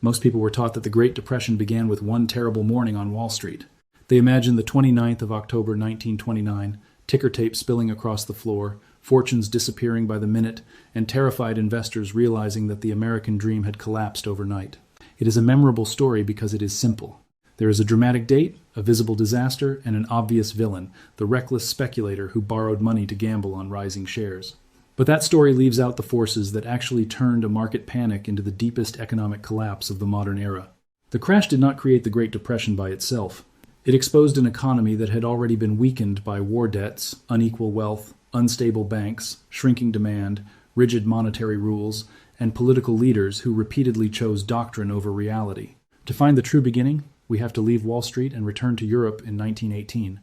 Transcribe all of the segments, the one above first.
Most people were taught that the Great Depression began with one terrible morning on Wall Street. They imagined the 29th of October 1929, ticker tape spilling across the floor, fortunes disappearing by the minute, and terrified investors realizing that the American dream had collapsed overnight. It is a memorable story because it is simple. There is a dramatic date, a visible disaster, and an obvious villain, the reckless speculator who borrowed money to gamble on rising shares. But that story leaves out the forces that actually turned a market panic into the deepest economic collapse of the modern era. The crash did not create the Great Depression by itself. It exposed an economy that had already been weakened by war debts, unequal wealth, unstable banks, shrinking demand, rigid monetary rules, and political leaders who repeatedly chose doctrine over reality. To find the true beginning, we have to leave Wall Street and return to Europe in 1918.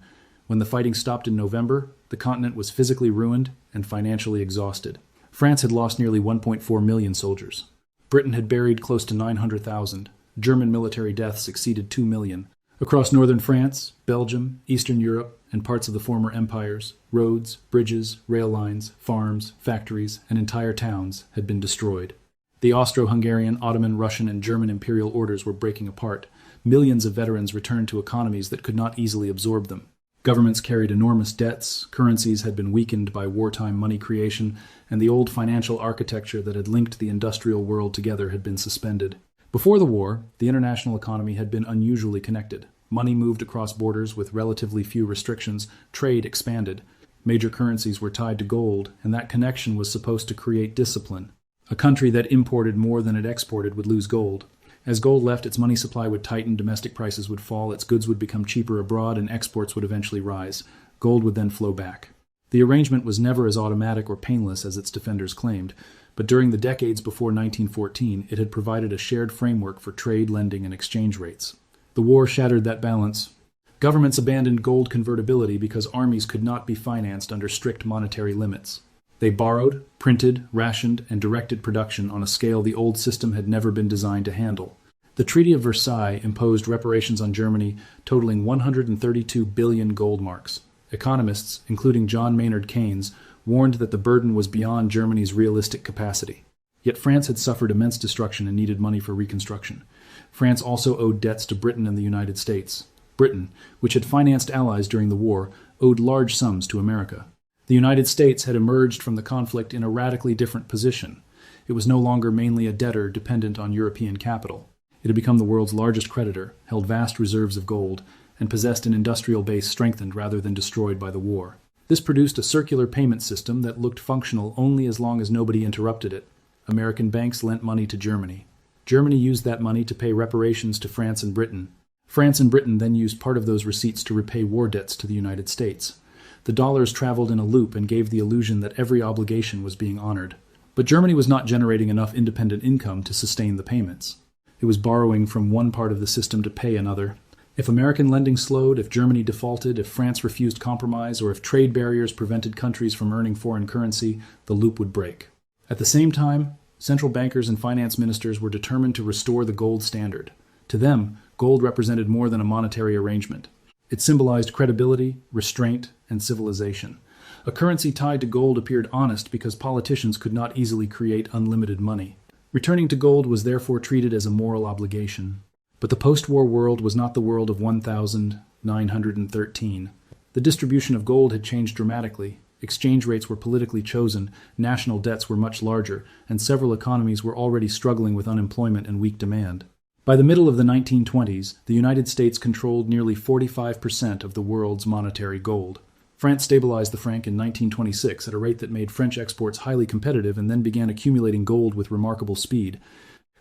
When the fighting stopped in November, the continent was physically ruined and financially exhausted. France had lost nearly 1.4 million soldiers. Britain had buried close to 900,000. German military deaths exceeded 2 million. Across northern France, Belgium, Eastern Europe, and parts of the former empires, roads, bridges, rail lines, farms, factories, and entire towns had been destroyed. The Austro-Hungarian, Ottoman, Russian, and German imperial orders were breaking apart. Millions of veterans returned to economies that could not easily absorb them. Governments carried enormous debts, currencies had been weakened by wartime money creation, and the old financial architecture that had linked the industrial world together had been suspended. Before the war, the international economy had been unusually connected. Money moved across borders with relatively few restrictions, trade expanded. Major currencies were tied to gold, and that connection was supposed to create discipline. A country that imported more than it exported would lose gold. As gold left, its money supply would tighten, domestic prices would fall, its goods would become cheaper abroad, and exports would eventually rise. Gold would then flow back. The arrangement was never as automatic or painless as its defenders claimed, but during the decades before 1914, it had provided a shared framework for trade, lending, and exchange rates. The war shattered that balance. Governments abandoned gold convertibility because armies could not be financed under strict monetary limits. They borrowed, printed, rationed, and directed production on a scale the old system had never been designed to handle. The Treaty of Versailles imposed reparations on Germany totaling 132 billion gold marks. Economists, including John Maynard Keynes, warned that the burden was beyond Germany's realistic capacity. Yet France had suffered immense destruction and needed money for reconstruction. France also owed debts to Britain and the United States. Britain, which had financed allies during the war, owed large sums to America. The United States had emerged from the conflict in a radically different position. It was no longer mainly a debtor dependent on European capital. It had become the world's largest creditor, held vast reserves of gold, and possessed an industrial base strengthened rather than destroyed by the war. This produced a circular payment system that looked functional only as long as nobody interrupted it. American banks lent money to Germany. Germany used that money to pay reparations to France and Britain. France and Britain then used part of those receipts to repay war debts to the United States. The dollars traveled in a loop and gave the illusion that every obligation was being honored. But Germany was not generating enough independent income to sustain the payments. It was borrowing from one part of the system to pay another. If American lending slowed, if Germany defaulted, if France refused compromise, or if trade barriers prevented countries from earning foreign currency, the loop would break. At the same time, central bankers and finance ministers were determined to restore the gold standard. To them, gold represented more than a monetary arrangement. It symbolized credibility, restraint, and civilization. A currency tied to gold appeared honest because politicians could not easily create unlimited money. Returning to gold was therefore treated as a moral obligation. But the post-war world was not the world of 1913. The distribution of gold had changed dramatically. Exchange rates were politically chosen, national debts were much larger, and several economies were already struggling with unemployment and weak demand. By the middle of the 1920s, the United States controlled nearly 45% of the world's monetary gold. France stabilized the franc in 1926 at a rate that made French exports highly competitive and then began accumulating gold with remarkable speed.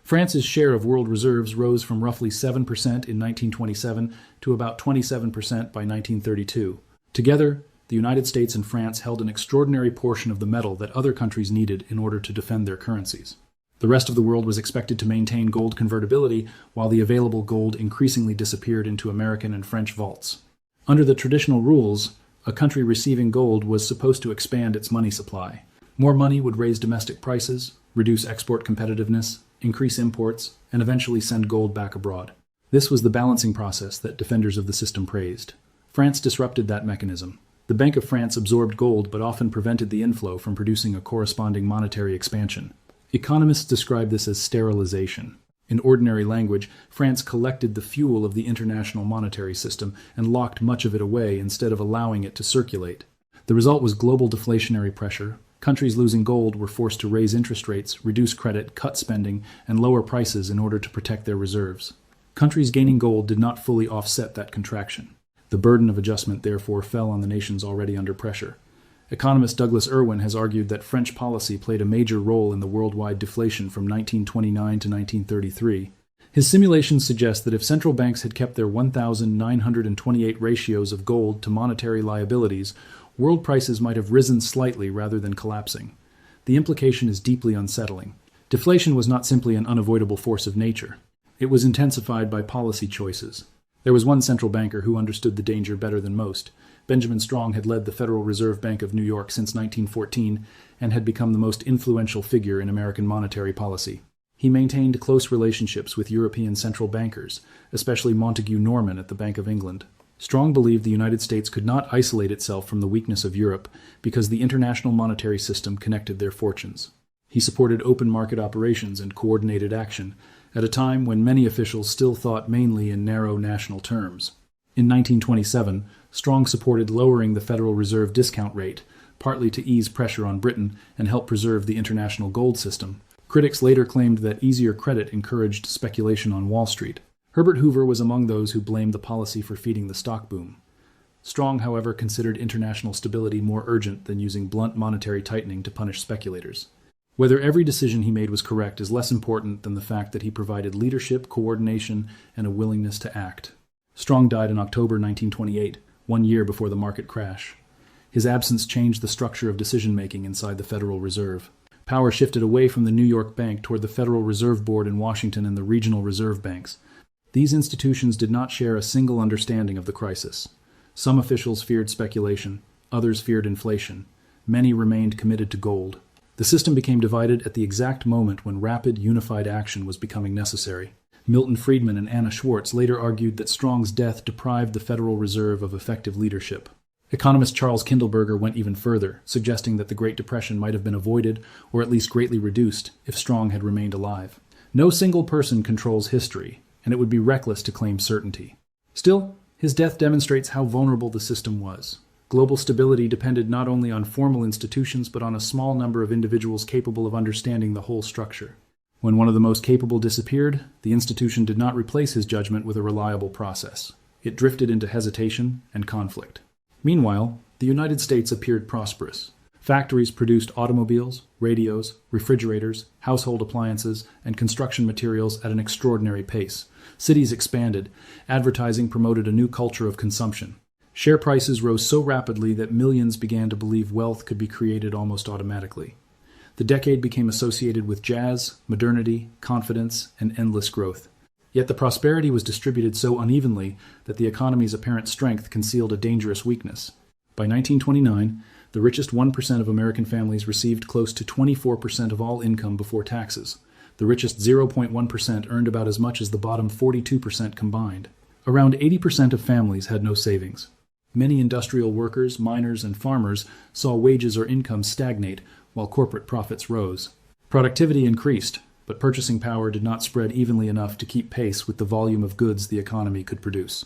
France's share of world reserves rose from roughly 7% in 1927 to about 27% by 1932. Together, the United States and France held an extraordinary portion of the metal that other countries needed in order to defend their currencies. The rest of the world was expected to maintain gold convertibility, while the available gold increasingly disappeared into American and French vaults. Under the traditional rules, a country receiving gold was supposed to expand its money supply. More money would raise domestic prices, reduce export competitiveness, increase imports, and eventually send gold back abroad. This was the balancing process that defenders of the system praised. France disrupted that mechanism. The Bank of France absorbed gold but often prevented the inflow from producing a corresponding monetary expansion. Economists describe this as sterilization. In ordinary language, France collected the fuel of the international monetary system and locked much of it away instead of allowing it to circulate. The result was global deflationary pressure. Countries losing gold were forced to raise interest rates, reduce credit, cut spending, and lower prices in order to protect their reserves. Countries gaining gold did not fully offset that contraction. The burden of adjustment therefore fell on the nations already under pressure. Economist Douglas Irwin has argued that French policy played a major role in the worldwide deflation from 1929 to 1933. His simulations suggest that if central banks had kept their 1,928 ratios of gold to monetary liabilities, world prices might have risen slightly rather than collapsing. The implication is deeply unsettling. Deflation was not simply an unavoidable force of nature. It was intensified by policy choices. There was one central banker who understood the danger better than most. Benjamin Strong had led the Federal Reserve Bank of New York since 1914 and had become the most influential figure in American monetary policy. He maintained close relationships with European central bankers, especially Montague Norman at the Bank of England. Strong believed the United States could not isolate itself from the weakness of Europe because the international monetary system connected their fortunes. He supported open market operations and coordinated action at a time when many officials still thought mainly in narrow national terms. In 1927, Strong supported lowering the Federal Reserve discount rate, partly to ease pressure on Britain and help preserve the international gold system. Critics later claimed that easier credit encouraged speculation on Wall Street. Herbert Hoover was among those who blamed the policy for feeding the stock boom. Strong, however, considered international stability more urgent than using blunt monetary tightening to punish speculators. Whether every decision he made was correct is less important than the fact that he provided leadership, coordination, and a willingness to act. Strong died in October 1928, 1 year before the market crash. His absence changed the structure of decision-making inside the Federal Reserve. Power shifted away from the New York Bank toward the Federal Reserve Board in Washington and the regional reserve banks. These institutions did not share a single understanding of the crisis. Some officials feared speculation, others feared inflation. Many remained committed to gold. The system became divided at the exact moment when rapid, unified action was becoming necessary. Milton Friedman and Anna Schwartz later argued that Strong's death deprived the Federal Reserve of effective leadership. Economist Charles Kindleberger went even further, suggesting that the Great Depression might have been avoided, or at least greatly reduced, if Strong had remained alive. No single person controls history, and it would be reckless to claim certainty. Still, his death demonstrates how vulnerable the system was. Global stability depended not only on formal institutions but on a small number of individuals capable of understanding the whole structure. When one of the most capable disappeared, the institution did not replace his judgment with a reliable process. It drifted into hesitation and conflict. Meanwhile, the United States appeared prosperous. Factories produced automobiles, radios, refrigerators, household appliances, and construction materials at an extraordinary pace. Cities expanded. Advertising promoted a new culture of consumption. Share prices rose so rapidly that millions began to believe wealth could be created almost automatically. The decade became associated with jazz, modernity, confidence, and endless growth. Yet the prosperity was distributed so unevenly that the economy's apparent strength concealed a dangerous weakness. By 1929, the richest 1% of American families received close to 24% of all income before taxes. The richest 0.1% earned about as much as the bottom 42% combined. Around 80% of families had no savings. Many industrial workers, miners, and farmers saw wages or income stagnate while corporate profits rose. Productivity increased, but purchasing power did not spread evenly enough to keep pace with the volume of goods the economy could produce.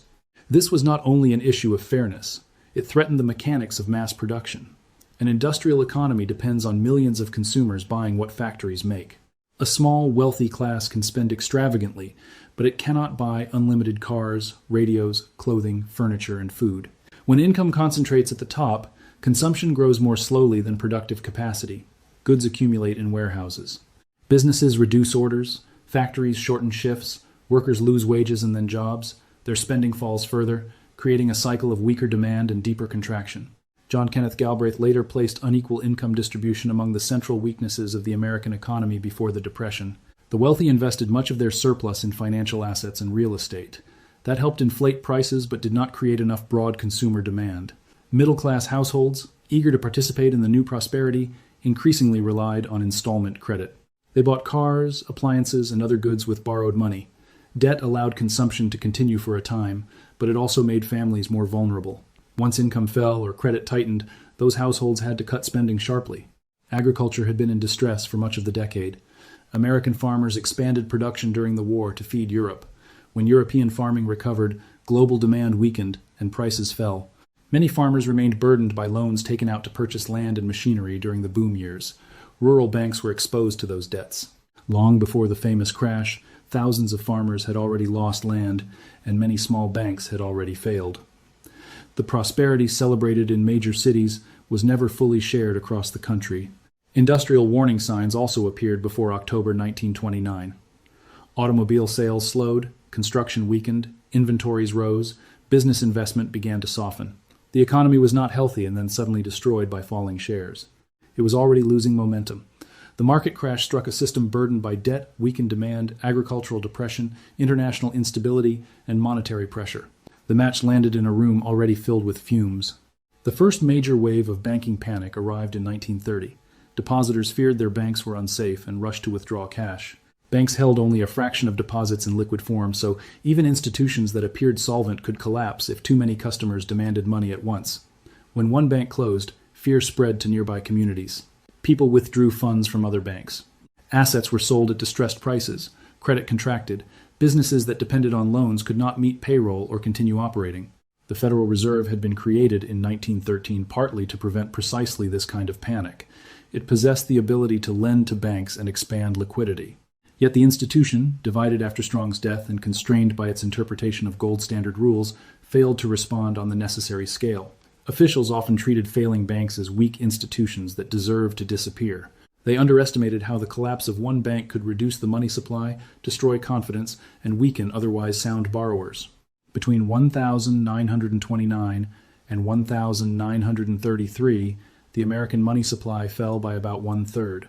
This was not only an issue of fairness, it threatened the mechanics of mass production. An industrial economy depends on millions of consumers buying what factories make. A small, wealthy class can spend extravagantly, but it cannot buy unlimited cars, radios, clothing, furniture, and food. When income concentrates at the top, consumption grows more slowly than productive capacity. Goods accumulate in warehouses. Businesses reduce orders, factories shorten shifts, workers lose wages and then jobs, their spending falls further, creating a cycle of weaker demand and deeper contraction. John Kenneth Galbraith later placed unequal income distribution among the central weaknesses of the American economy before the Depression. The wealthy invested much of their surplus in financial assets and real estate. That helped inflate prices but did not create enough broad consumer demand. Middle-class households, eager to participate in the new prosperity, increasingly relied on installment credit. They bought cars, appliances, and other goods with borrowed money. Debt allowed consumption to continue for a time, but it also made families more vulnerable. Once income fell or credit tightened, those households had to cut spending sharply. Agriculture had been in distress for much of the decade. American farmers expanded production during the war to feed Europe. When European farming recovered, global demand weakened and prices fell. Many farmers remained burdened by loans taken out to purchase land and machinery during the boom years. Rural banks were exposed to those debts. Long before the famous crash, thousands of farmers had already lost land, and many small banks had already failed. The prosperity celebrated in major cities was never fully shared across the country. Industrial warning signs also appeared before October 1929. Automobile sales slowed, construction weakened, inventories rose, business investment began to soften. The economy was not healthy and then suddenly destroyed by falling shares. It was already losing momentum. The market crash struck a system burdened by debt, weakened demand, agricultural depression, international instability, and monetary pressure. The match landed in a room already filled with fumes. The first major wave of banking panic arrived in 1930. Depositors feared their banks were unsafe and rushed to withdraw cash. Banks held only a fraction of deposits in liquid form, so even institutions that appeared solvent could collapse if too many customers demanded money at once. When one bank closed, fear spread to nearby communities. People withdrew funds from other banks. Assets were sold at distressed prices. Credit contracted. Businesses that depended on loans could not meet payroll or continue operating. The Federal Reserve had been created in 1913 partly to prevent precisely this kind of panic. It possessed the ability to lend to banks and expand liquidity. Yet the institution, divided after Strong's death and constrained by its interpretation of gold standard rules, failed to respond on the necessary scale. Officials often treated failing banks as weak institutions that deserved to disappear. They underestimated how the collapse of one bank could reduce the money supply, destroy confidence, and weaken otherwise sound borrowers. Between 1929 and 1933, the American money supply fell by about one-third.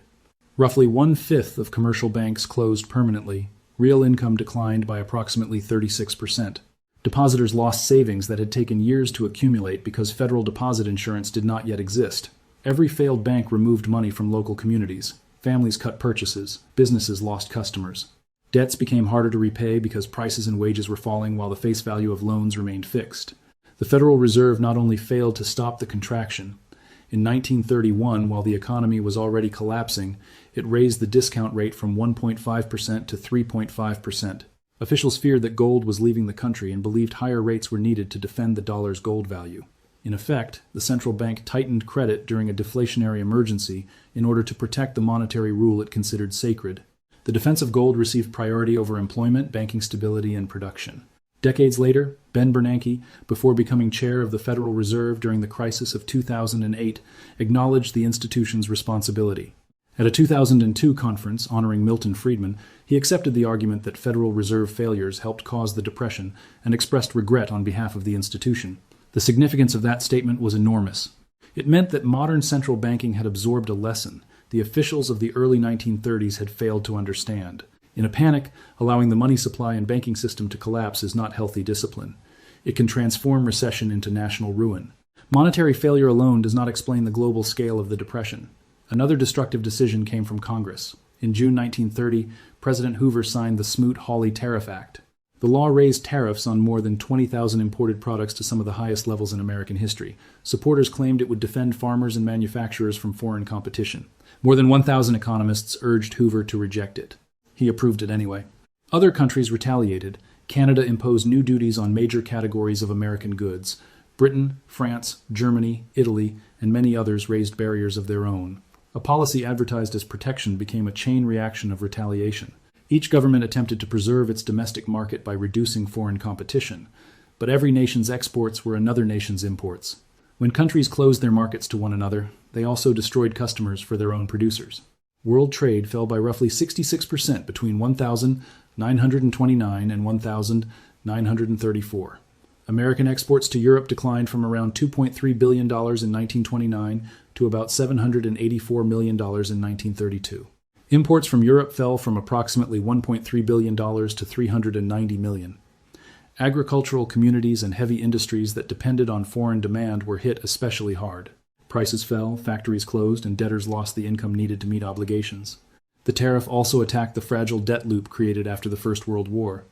Roughly one-fifth of commercial banks closed permanently. Real income declined by approximately 36%. Depositors lost savings that had taken years to accumulate because federal deposit insurance did not yet exist. Every failed bank removed money from local communities. Families cut purchases. Businesses lost customers. Debts became harder to repay because prices and wages were falling while the face value of loans remained fixed. The Federal Reserve not only failed to stop the contraction. In 1931, while the economy was already collapsing, it raised the discount rate from 1.5% to 3.5%. Officials feared that gold was leaving the country and believed higher rates were needed to defend the dollar's gold value. In effect, the central bank tightened credit during a deflationary emergency in order to protect the monetary rule it considered sacred. The defense of gold received priority over employment, banking stability, and production. Decades later, Ben Bernanke, before becoming chair of the Federal Reserve during the crisis of 2008, acknowledged the institution's responsibility. At a 2002 conference honoring Milton Friedman, he accepted the argument that Federal Reserve failures helped cause the Depression and expressed regret on behalf of the institution. The significance of that statement was enormous. It meant that modern central banking had absorbed a lesson the officials of the early 1930s had failed to understand. In a panic, allowing the money supply and banking system to collapse is not healthy discipline. It can transform recession into national ruin. Monetary failure alone does not explain the global scale of the Depression. Another destructive decision came from Congress. In June 1930, President Hoover signed the Smoot-Hawley Tariff Act. The law raised tariffs on more than 20,000 imported products to some of the highest levels in American history. Supporters claimed it would defend farmers and manufacturers from foreign competition. More than 1,000 economists urged Hoover to reject it. He approved it anyway. Other countries retaliated. Canada imposed new duties on major categories of American goods. Britain, France, Germany, Italy, and many others raised barriers of their own. A policy advertised as protection became a chain reaction of retaliation. Each government attempted to preserve its domestic market by reducing foreign competition, but every nation's exports were another nation's imports. When countries closed their markets to one another, they also destroyed customers for their own producers. World trade fell by roughly 66% between 1929 and 1934. American exports to Europe declined from around $2.3 billion in 1929 to about $784 million in 1932. Imports from Europe fell from approximately $1.3 billion to $390 million. Agricultural communities and heavy industries that depended on foreign demand were hit especially hard. Prices fell, factories closed, and debtors lost the income needed to meet obligations. The tariff also attacked the fragile debt loop created after the First World War.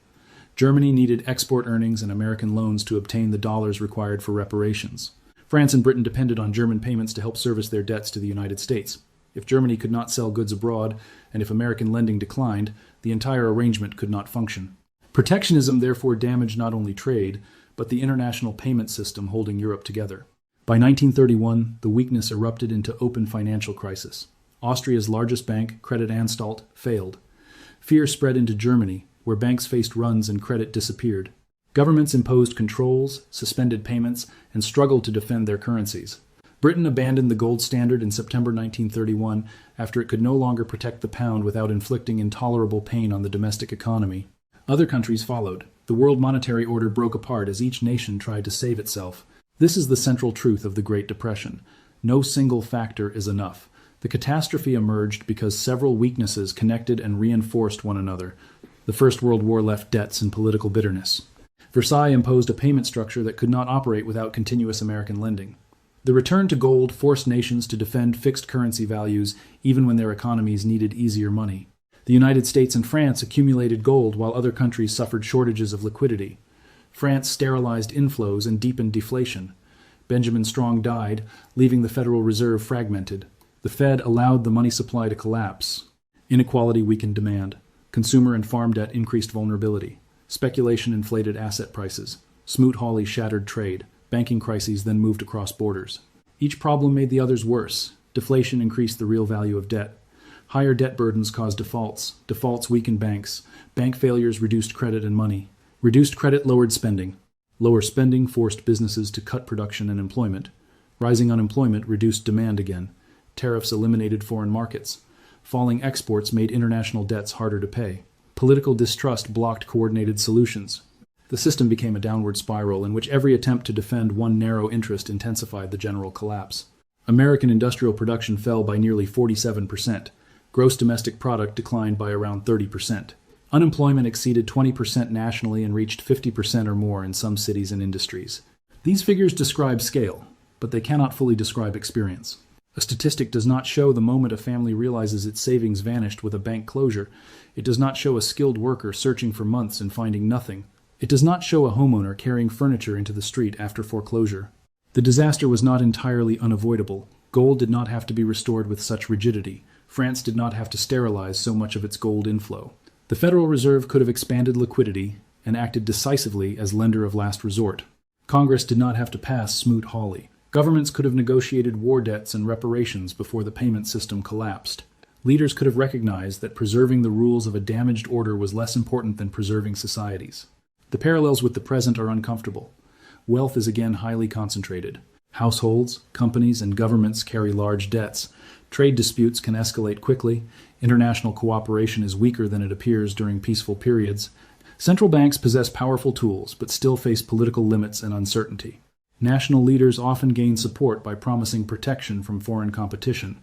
Germany needed export earnings and American loans to obtain the dollars required for reparations. France and Britain depended on German payments to help service their debts to the United States. If Germany could not sell goods abroad, and if American lending declined, the entire arrangement could not function. Protectionism therefore damaged not only trade, but the international payment system holding Europe together. By 1931, the weakness erupted into open financial crisis. Austria's largest bank, Credit Anstalt, failed. Fear spread into Germany, where banks faced runs and credit disappeared. Governments imposed controls, suspended payments, and struggled to defend their currencies. Britain abandoned the gold standard in September 1931 after it could no longer protect the pound without inflicting intolerable pain on the domestic economy. Other countries followed. The world monetary order broke apart as each nation tried to save itself. This is the central truth of the Great Depression. No single factor is enough. The catastrophe emerged because several weaknesses connected and reinforced one another. The First World War left debts and political bitterness. Versailles imposed a payment structure that could not operate without continuous American lending. The return to gold forced nations to defend fixed currency values even when their economies needed easier money. The United States and France accumulated gold while other countries suffered shortages of liquidity. France sterilized inflows and deepened deflation. Benjamin Strong died, leaving the Federal Reserve fragmented. The Fed allowed the money supply to collapse. Inequality weakened demand. Consumer and farm debt increased vulnerability. Speculation inflated asset prices. Smoot-Hawley shattered trade. Banking crises then moved across borders. Each problem made the others worse. Deflation increased the real value of debt. Higher debt burdens caused defaults. Defaults weakened banks. Bank failures reduced credit and money. Reduced credit lowered spending. Lower spending forced businesses to cut production and employment. Rising unemployment reduced demand again. Tariffs eliminated foreign markets. Falling exports made international debts harder to pay. Political distrust blocked coordinated solutions. The system became a downward spiral in which every attempt to defend one narrow interest intensified the general collapse. American industrial production fell by nearly 47%. Gross domestic product declined by around 30%. Unemployment exceeded 20% nationally and reached 50% or more in some cities and industries. These figures describe scale, but they cannot fully describe experience. A statistic does not show the moment a family realizes its savings vanished with a bank closure. It does not show a skilled worker searching for months and finding nothing. It does not show a homeowner carrying furniture into the street after foreclosure. The disaster was not entirely unavoidable. Gold did not have to be restored with such rigidity. France did not have to sterilize so much of its gold inflow. The Federal Reserve could have expanded liquidity and acted decisively as lender of last resort. Congress did not have to pass Smoot-Hawley. Governments could have negotiated war debts and reparations before the payment system collapsed. Leaders could have recognized that preserving the rules of a damaged order was less important than preserving societies. The parallels with the present are uncomfortable. Wealth is again highly concentrated. Households, companies, and governments carry large debts. Trade disputes can escalate quickly. International cooperation is weaker than it appears during peaceful periods. Central banks possess powerful tools, but still face political limits and uncertainty. National leaders often gain support by promising protection from foreign competition.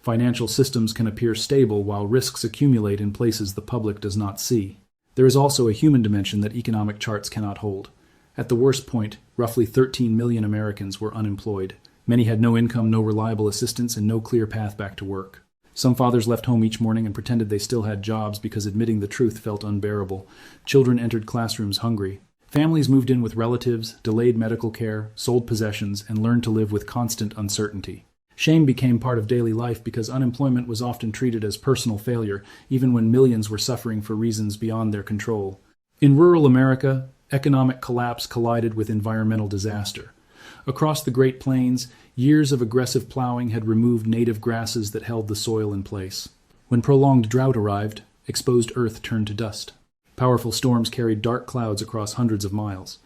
Financial systems can appear stable while risks accumulate in places the public does not see. There is also a human dimension that economic charts cannot hold. At the worst point, roughly 13 million Americans were unemployed. Many had no income, no reliable assistance, and no clear path back to work. Some fathers left home each morning and pretended they still had jobs because admitting the truth felt unbearable. Children entered classrooms hungry. Families moved in with relatives, delayed medical care, sold possessions, and learned to live with constant uncertainty. Shame became part of daily life because unemployment was often treated as personal failure, even when millions were suffering for reasons beyond their control. In rural America, economic collapse collided with environmental disaster. Across the Great Plains, years of aggressive plowing had removed native grasses that held the soil in place. When prolonged drought arrived, exposed earth turned to dust. Powerful storms carried dark clouds across hundreds of miles.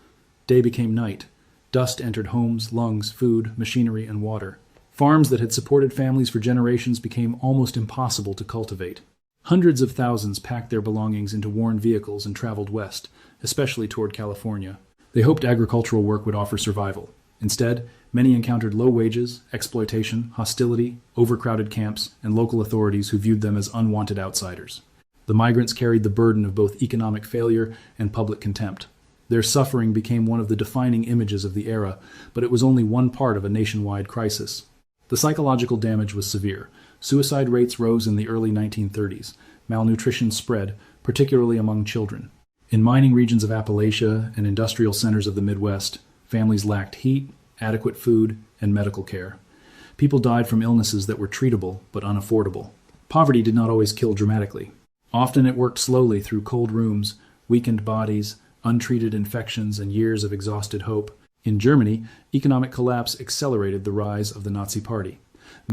Day became night. Dust entered homes, lungs, food, machinery, and water. Farms that had supported families for generations became almost impossible to cultivate. Hundreds of thousands packed their belongings into worn vehicles and traveled west, especially toward California. They hoped agricultural work would offer survival. Instead, many encountered low wages, exploitation, hostility, overcrowded camps, and local authorities who viewed them as unwanted outsiders. The migrants carried the burden of both economic failure and public contempt. Their suffering became one of the defining images of the era, but it was only one part of a nationwide crisis. The psychological damage was severe. Suicide rates rose in the early 1930s. Malnutrition spread, particularly among children. In mining regions of Appalachia and industrial centers of the Midwest, families lacked heat, adequate food, and medical care. People died from illnesses that were treatable but unaffordable. Poverty did not always kill dramatically. Often it worked slowly through cold rooms, weakened bodies, untreated infections, and years of exhausted hope. In Germany, economic collapse accelerated the rise of the Nazi Party.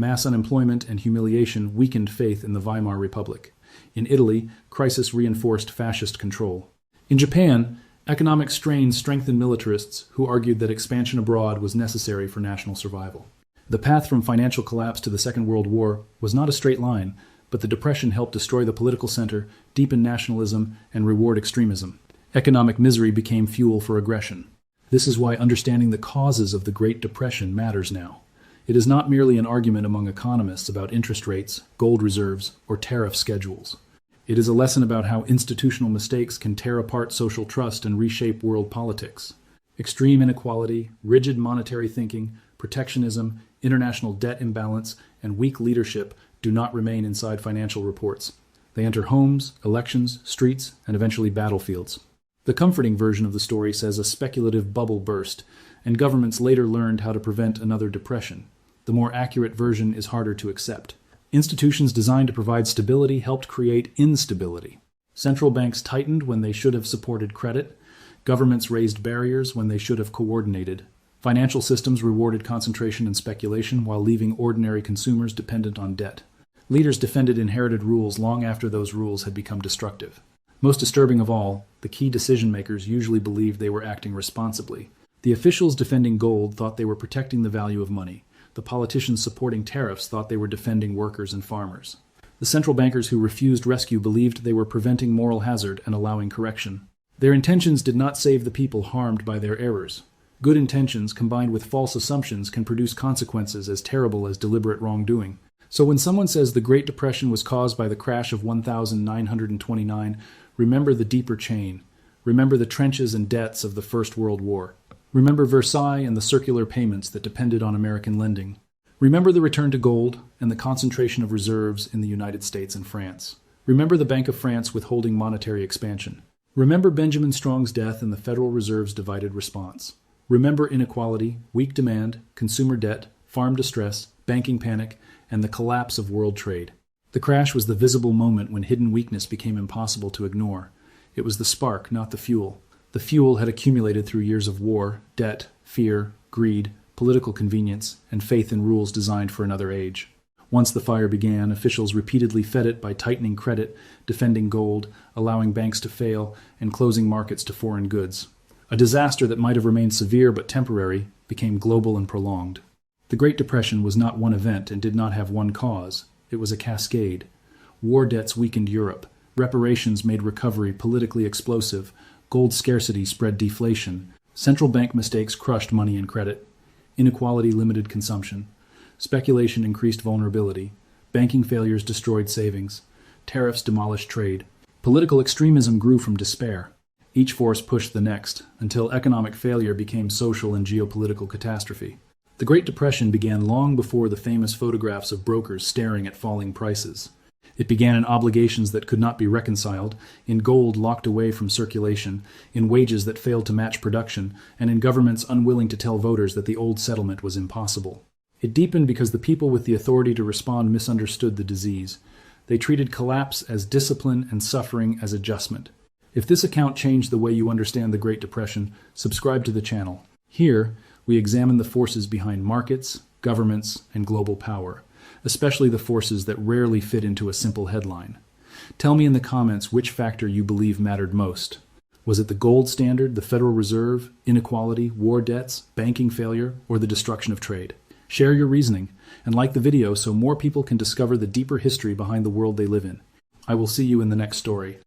Mass unemployment and humiliation weakened faith in the Weimar Republic. In Italy, crisis reinforced fascist control. In Japan, economic strain strengthened militarists who argued that expansion abroad was necessary for national survival. The path from financial collapse to the Second World War was not a straight line, but the Depression helped destroy the political center, deepen nationalism, and reward extremism. Economic misery became fuel for aggression. This is why understanding the causes of the Great Depression matters now. It is not merely an argument among economists about interest rates, gold reserves, or tariff schedules. It is a lesson about how institutional mistakes can tear apart social trust and reshape world politics. Extreme inequality, rigid monetary thinking, protectionism, international debt imbalance, and weak leadership do not remain inside financial reports. They enter homes, elections, streets, and eventually battlefields. The comforting version of the story says a speculative bubble burst, and governments later learned how to prevent another depression. The more accurate version is harder to accept. Institutions designed to provide stability helped create instability. Central banks tightened when they should have supported credit. Governments raised barriers when they should have coordinated. Financial systems rewarded concentration and speculation while leaving ordinary consumers dependent on debt. Leaders defended inherited rules long after those rules had become destructive. Most disturbing of all, the key decision-makers usually believed they were acting responsibly. The officials defending gold thought they were protecting the value of money. The politicians supporting tariffs thought they were defending workers and farmers. The central bankers who refused rescue believed they were preventing moral hazard and allowing correction. Their intentions did not save the people harmed by their errors. Good intentions combined with false assumptions can produce consequences as terrible as deliberate wrongdoing. So when someone says the Great Depression was caused by the crash of 1929, remember the deeper chain. Remember the trenches and debts of the First World War. Remember Versailles and the circular payments that depended on American lending. Remember the return to gold and the concentration of reserves in the United States and France. Remember the Bank of France withholding monetary expansion. Remember Benjamin Strong's death and the Federal Reserve's divided response. Remember inequality, weak demand, consumer debt, farm distress, banking panic, and the collapse of world trade. The crash was the visible moment when hidden weakness became impossible to ignore. It was the spark, not the fuel. The fuel had accumulated through years of war, debt, fear, greed, political convenience, and faith in rules designed for another age. Once the fire began, officials repeatedly fed it by tightening credit, defending gold, allowing banks to fail, and closing markets to foreign goods. A disaster that might have remained severe but temporary became global and prolonged. The Great Depression was not one event and did not have one cause. It was a cascade. War debts weakened Europe. Reparations made recovery politically explosive. Gold scarcity spread deflation. Central bank mistakes crushed money and credit. Inequality limited consumption. Speculation increased vulnerability. Banking failures destroyed savings. Tariffs demolished trade. Political extremism grew from despair. Each force pushed the next, until economic failure became social and geopolitical catastrophe. The Great Depression began long before the famous photographs of brokers staring at falling prices. It began in obligations that could not be reconciled, in gold locked away from circulation, in wages that failed to match production, and in governments unwilling to tell voters that the old settlement was impossible. It deepened because the people with the authority to respond misunderstood the disease. They treated collapse as discipline and suffering as adjustment. If this account changed the way you understand the Great Depression, subscribe to the channel. Here, we examine the forces behind markets, governments, and global power, especially the forces that rarely fit into a simple headline. Tell me in the comments which factor you believe mattered most. Was it the gold standard, the Federal Reserve, inequality, war debts, banking failure, or the destruction of trade? Share your reasoning, and like the video so more people can discover the deeper history behind the world they live in. I will see you in the next story.